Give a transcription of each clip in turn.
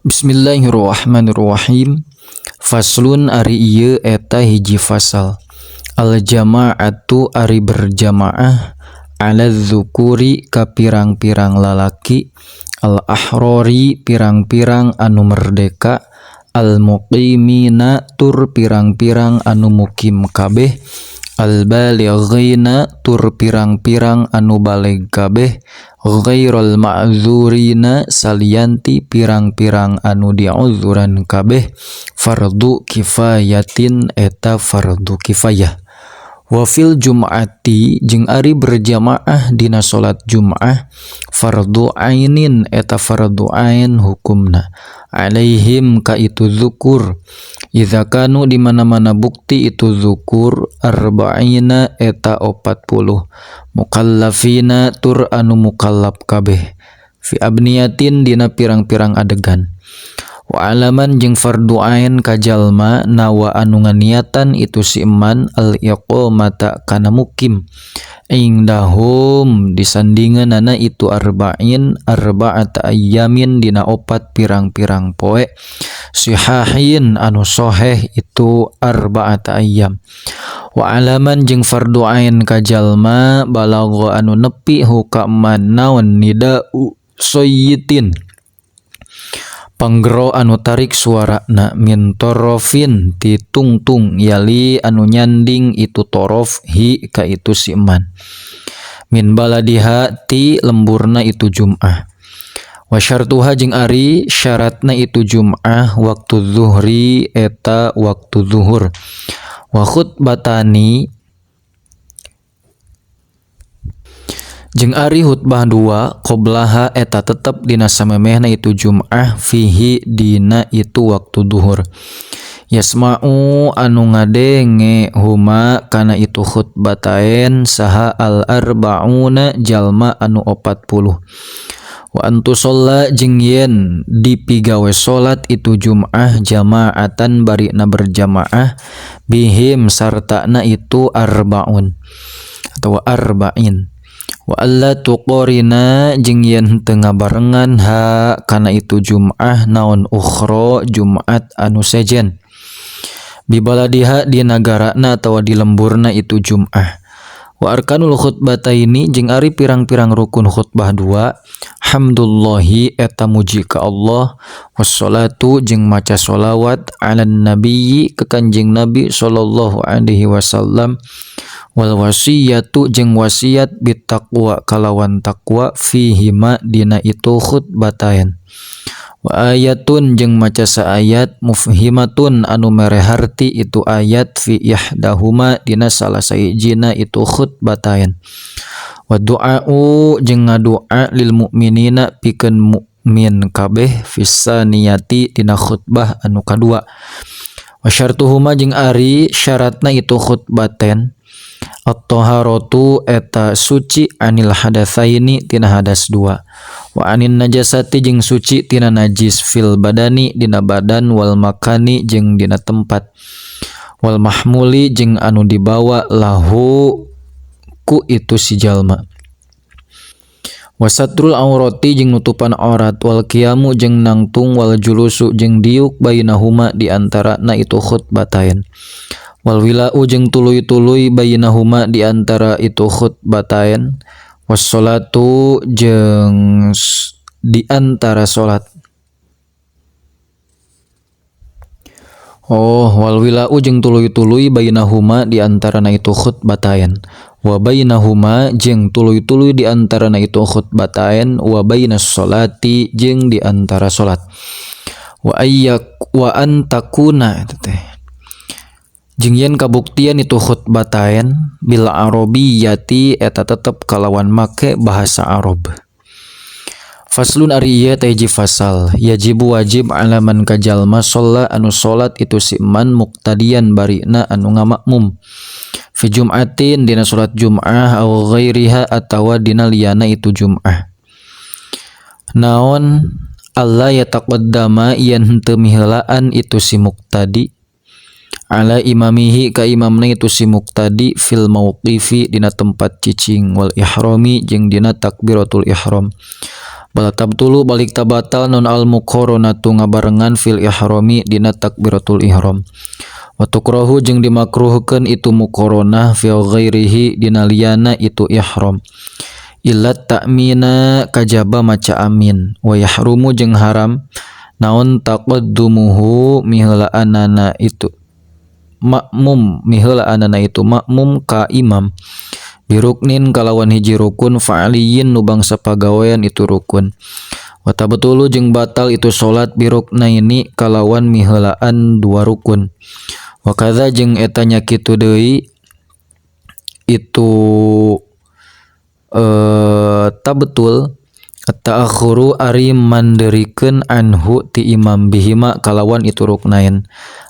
Bismillahirrahmanirrahim. Faslun ari ieu eta hiji fasal. Al jama'atu ari berjamaah ala dzukuri ka pirang-pirang lalaki, al ahrori pirang-pirang anu merdeka, al muqimina tur pirang-pirang anu mukim kabeh, al balighina tur pirang-pirang anu baleg kabeh, ghairul ma'dzurina salianti pirang-pirang anu di'udzuran kabeh, fardu kifayatin eta fardu kifayah. Wa fil jum'ati jeung ari berjamaah dina salat Jumaah, fardu ainin eta fardu ain hukumna, alaihim ka itu zukur, idza kanu di mana-mana bukti itu zukur, arba'ina eta 40, mukallafina tur anu mukallaf kabeh, fi abniyatin dina pirang-pirang adegan. Wa alaman jeung fardu ain ka jalma nawa anu nganiatan itu si eman al iqamata kana mukim indahum disandingeunana itu arba'in arba'ata ayyamin dina 4 pirang-pirang poe, sihahin anu soheh itu arba'ata ayyam. Wa alaman jeung fardu ain ka jalma balagha anu nepi huka man naon nida'u sayyitin panggero anu tarik suarana min torofin ti tungtung yali anu nyanding itu torof hi ka itu si eman, min baladiha ti lemburna itu Jum'ah. Wa syartuha jeung ari syaratna itu Jum'ah waktu zuhri eta waktu zuhur, wa khutbatani jeung ari khutbah 2 qoblaha eta tetep dina samemehna itu Jum'ah fihi dina itu waktu duhur, yasma'u anu ngadenge huma kana itu khutbatain saha al arba'una jalma anu 40. Wa antu sholla jeung yen dipigawe salat itu Jum'ah jamaatan barina berjamaah bihim sartana itu arbaun atau arba'in. Wa alla tuqorina jeung yen teu ngabarengan ha kana itu Jum'ah naon ukhra Jumat anu sejen bi baladiha di nagarana atawa di lemburna itu Jum'ah. Wa arkanul khutbataini jeung ari pirang-pirang rukun khutbah 2 hamdulillahi eta muji ka Allah, wassalatu jeung maca sholawat ala nabiyyi ka Kanjeng Nabi sallallahu alaihi wasallam, wal wasiyatu jeung wasiat bitaqwa kalawan taqwa fihima dina itu khutbatain, wa ayatun jeung maca saayat mufhimatun anu mere harti itu ayat fi ihdahuma dina salah sahijina itu khutbatain, wa du'a'u jeung ngadoa lil mukminina pikeun mukmin kabeh fisaniyati dina khutbah anu kadua. Wa syartuhuma jeung ari syaratna itu khutbaten at-taharatu eta suci anil hadatsaini tina hadas 2, wa anin najasati jeung suci tina najis fil badani dina badan, wal makani jeung dina tempat, wal mahmuli jeung anu dibawa lahu ku itu si jalma, wasatrul aurati jeung nutupan aurat, wal qiyamu jeung nangtung, wal julusu jeung diuk bainahuma di antarana itu khutbatain, wal wila'u jeung tuluy-tuluy bainahuma di antara itu khutbatain, wassalatu jeung di antara salat. Wal wila'u jeung tuluy-tuluy bainahuma di antarana itu khutbatain, wa bainahuma jeung tuluy-tuluy di antarana itu khutbatain, wa bainas sholati jeung di antara salat, wa antakuna teh jeung yen kabuktian itu khutbatain bil arabiyyati eta tetep kalawan make bahasa Arab. Faslun ari ieu teh hiji fasal, yajibu wajib alaman ka jalma sholla anu salat itu si man muqtadiyan barina anu ngamakmum fi jum'atin dina salat Jum'ah aw ghairiha atawa dina liyana itu Jum'ah. Naon alla yataqaddama yen henteu miheulaan itu si muqtadi ala imamihi ka imamna itu si muqtadi fil mauqifi dina tempat cicing, wal ihrami jeung dina takbiratul ihram, bal tabtulu balik tabatal non al muqaranatu ngabarengan fil ihrami dina takbiratul ihram. Wa tukrahu jeung dimakruhkeun itu muqaranah fi ghairihi dina liyana itu ihram. Illa ta'mina kajaba maca amin. Wa yahrumu jeung haram naon taqaddumuhu miheulaanana itu makmum miheulaanana itu makmum ka imam biruknin kalawan hiji rukun fa'aliyin nu bangsa pagawean itu rukun. Wa tabtulu jeung batal itu salat biruknaini kalawan miheulaan dua rukun. Wa kadza jeung eta nya kitu deui itu tabtul ta'akhuru ari manderikeun anhu ti imam bihima kalawan itu ruknain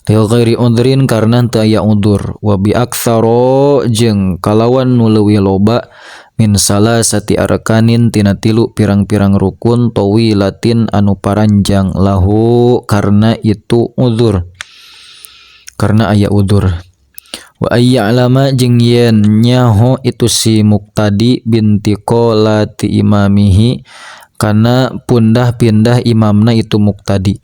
lil ghairi udrin karna teu aya udur. Wa bi aktsaro jeung kalawan nu leuwih loba min salasati arkanin tina tilu pirang-pirang rukun tawilatin anu paranjang lahu karna itu udur karna aya udur. Wa ayya'lama jeung yen nyaho itu si muqtadi binti qolati imamihi kana pundah-pindah imamna itu muqtadi.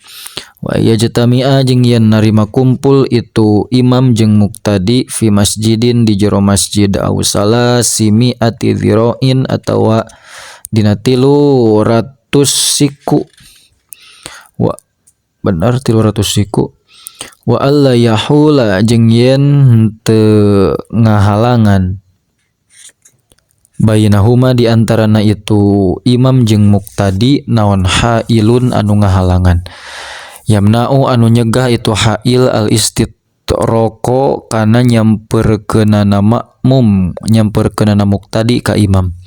Wa yajtami'a jeung yen narima kumpul itu imam jeung muqtadi fi masjidin di jero masjid aw salasimi'ati dzira'in atawa dina 300 siku. Wa benar 300 siku. Wa alla yahula jeung yen teu ngahalangan bainahuma di antarana itu imam jeung muqtadi naon hailun anu ngahalangan. Yamna'u anu nyegah itu hail al istitroko kana nyamperkeunana makmum nyamperkeunana muqtadi ka imam.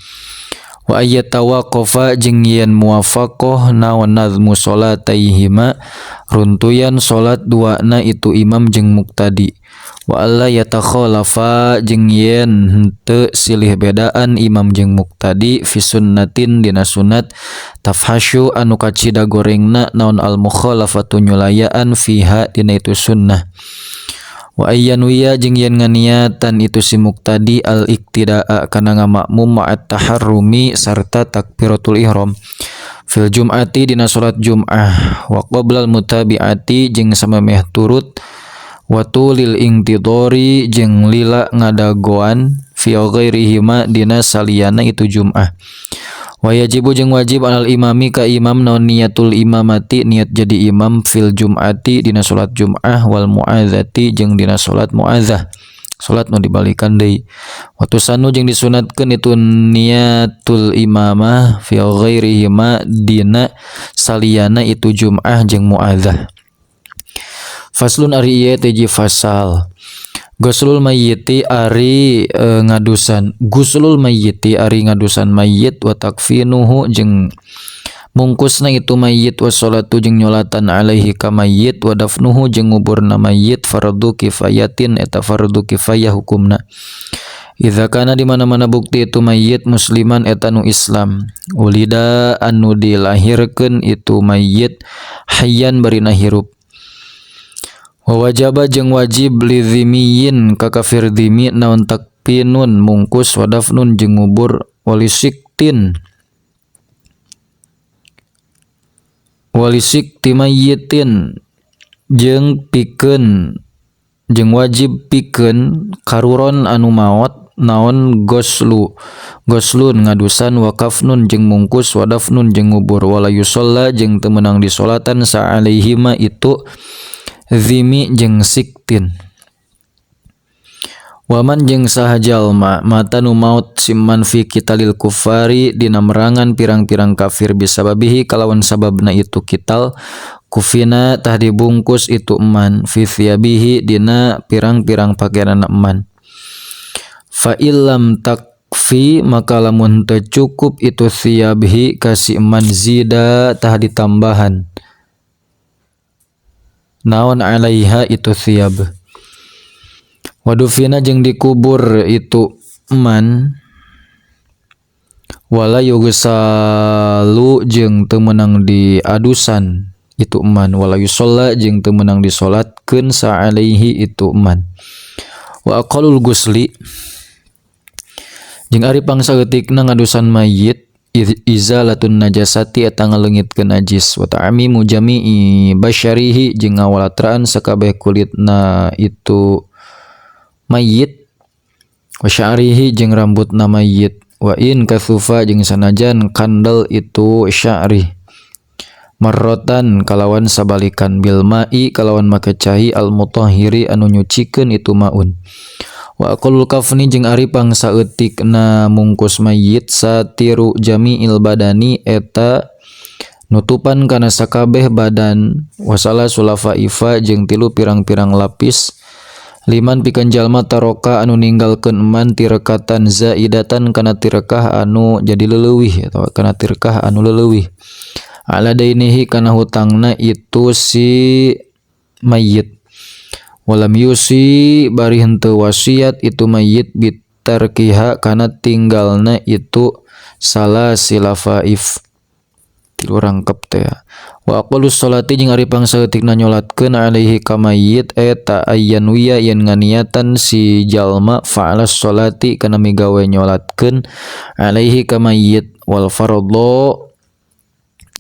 Wa ayyatawaqafa jeung yen muwafaqah naon nazmu salataihima runtuyan salat duana itu imam jeung muqtadi. Wa alla yatakhalafa jeung yen henteu silih bedaan imam jeung muqtadi fi sunnatin dina sunat tafhasyu anu kacida gorengna naon al mukhalafatu nyulayaan fiha dina itu sunnah. Wa ayyanuya jeung yen nganiatan itu si muqtadi al iktidaa kana ngamakmum ma'at taharrumi sarta takbiratul ihram fil jum'ati dina salat Jum'ah wa qablal mutabi'ati jeung samemeh turut wa tulil intidori jeung lila ngadagoan fi ghairihima dina saliyana itu Jum'ah. Wa yajibu jeung wajib alal imami ka imam naon niyatul imamati niat jadi imam fil jum'ati dina salat Jum'ah wal mu'adzati jeung dina salat mu'adzah salat nu dibalikan deui. Wa tusannu jeung disunatkeun itu niyatul imamah fi ghairihima dina saliyana itu Jum'ah jeung mu'adzah. Faslun ari ieu teh fasal. Guslul mayyiti ari ngadusan guslul mayyiti ari ngadusan mayyit wa takfinuhu jeung mungkusna itu mayyit wa sholatu jeung nyolatan alaihi ka mayyit wa dafnuhu jeung nguburna mayyit fardu kifayatin eta fardu kifayah hukumna. Idza kana di mana-mana bukti itu mayyit musliman eta nu Islam ulida anu dilahirkeun itu mayyit hayyan barina hirup. Wa wajaba jeung wajib li dzimiyin ka kafir dzimi naon takpinun mungkus wa dafnun jeung ngubur walisiktin mayyitin jeung pikeun jeung wajib pikeun karuron anu maot naon goslun ngadusan wa kafnun jeung mungkus wa dafnun jeung ngubur wala yusalla jeung teu meunang disolatan sa alaihima itu zimi jeung siktin. Waman jeung saha jalma mata nu maut simman fi qitalil kufari dina merangan pirang-pirang kafir bisababihi kalawan sababna itu kital kufina tah dibungkus itu eman fi thiyabihi dina pirang-pirang pakaianna eman. Fa illam takfi maka lamun teu cukup itu thiyabhi kasi eman zida tah ditambahan naon alaiha itu thiyab. Wadufina jeung dikubur itu eman wala yughsalu jeung teu meunang diadusan itu eman wala yusalla jeung teu meunang disolatkeun sa alaihi itu eman. Wa aqalul gusli jeung ari pangsaeutikna ngadusan mayyit izalatun najasati eta ngaleungitkeun najis wa ta'mimu jami'i basyarihi jeung ngawalatraan sakabeh kulitna itu mayit wa sya'rihi jeung rambutna mayit wa in kathufa jeung sanajan kandel itu sya'ri marrotan kalawan sabalikan bil ma'i kalawan make cai al mutahhiri anu nyucikeun itu maun wa aqalul kafni jeung ari pangsaeutikna mungkus mayit satiru jami'il badani eta nutupan kana sakabeh badan wasala sulafaifa jeung 3 pirang-pirang lapis liman pikeun jalma taroka anu ninggalkeun eman tirekatan zaidatan kana tirekah anu jadi leuwih atawa kana tirekah anu leuwih ala dainihi kana hutangna itu si mayit walam yusi bari henteu wasiat itu mayit bitarkiha kana tinggalna itu salah silafaif 3 rangkep teh wa aqalus sholati jeung ari pangsaeutikna nyolatkeun alaihi ka mayit eta ayyanwiya yen nganiatan si jalma fa'alas sholati kana migawe nyolatkeun alaihi ka mayit wal fardhu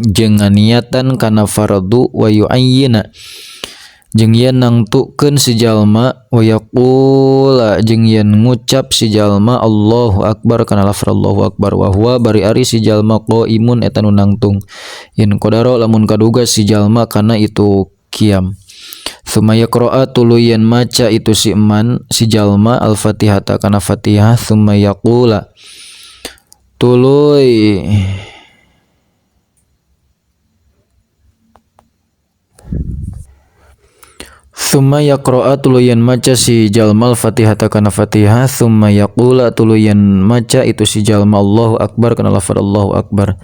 jeung nganiatan kana fardu wa yu'ayyina jeung yen nangtukeun si jalma wa yaqula jeung yen ngucap si jalma Allahu akbar kana lafaz Allahu akbar wa huwa bari ari si jalma qaimun eta nu nangtung yen qadara lamun kaduga si jalma kana itu qiyam summa yaqra'a tuluy yen maca itu si eman si jalma al-fatihata kana fatihah summa yaqula tuluy summa yaqra'a tuluyan maca si jalma al-fatihata kana fatihah summa yaqula tuluyan maca itu si jalma Allahu akbar kana lafaz Allahu akbar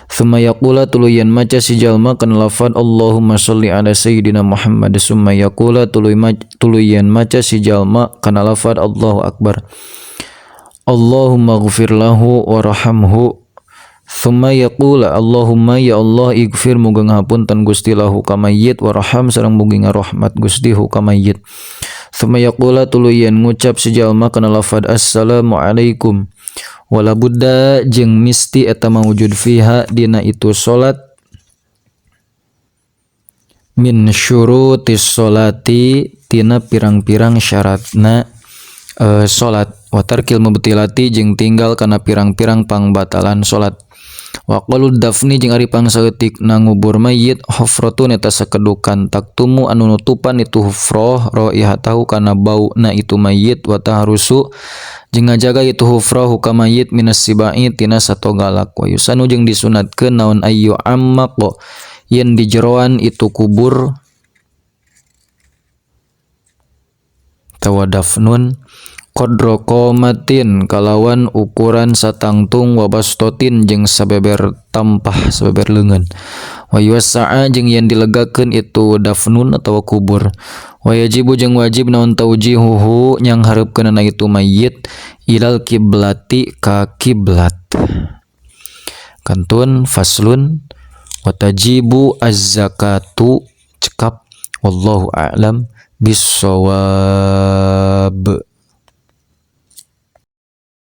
summa yaqula tuluyan maca si jalma kana lafaz Allahumma sholli ala sayyidina Muhammad summa yaqula tuluyan maca si jalma kana lafaz Allahu akbar Allahumma ighfir lahu warhamhu summa yaqula Allahumma ya Allah ighfir muga ngapunten Gusti lahu ka mayit warham sareng mugi ngarahmat Gusti hu ka mayit summa yaqula tuluyan ngucap si jalma kana lafaz assalamu alaikum wala budda jeung misti eta mawujud fiha dina itu salat min syurutis sholati tina pirang-pirang syaratna salat wa tarkil mubtilati jeung tinggal kana pirang-pirang pangbatalan salat wa qalud dafni jeung ari pangsaeutikna ngubur mayit hufratun eta sakedukan taktumu anu nutupan itu hufrah raihatahu kana bauna itu mayit wa tahrusu jeung ngajaga itu hufrah ka mayit minas sibai tina satogalak wa yusanu jeung disunatkeun naon ayyu ammaq yen di jeroan itu kubur tawadafnun qadra qomatin kalawan ukuran satangtung wabastotin jeung sabeber tampah sabeber leungeun wa yusa'a jeung yen dilegakeun itu dafnun atawa kubur wa yajibu jeung wajib naon taujihuhu nyang hareupeunana itu mayit ilal kiblati ka kiblat kantun faslun wa tajibu az-zakatu cekap wallahu a'lam bis-shawab.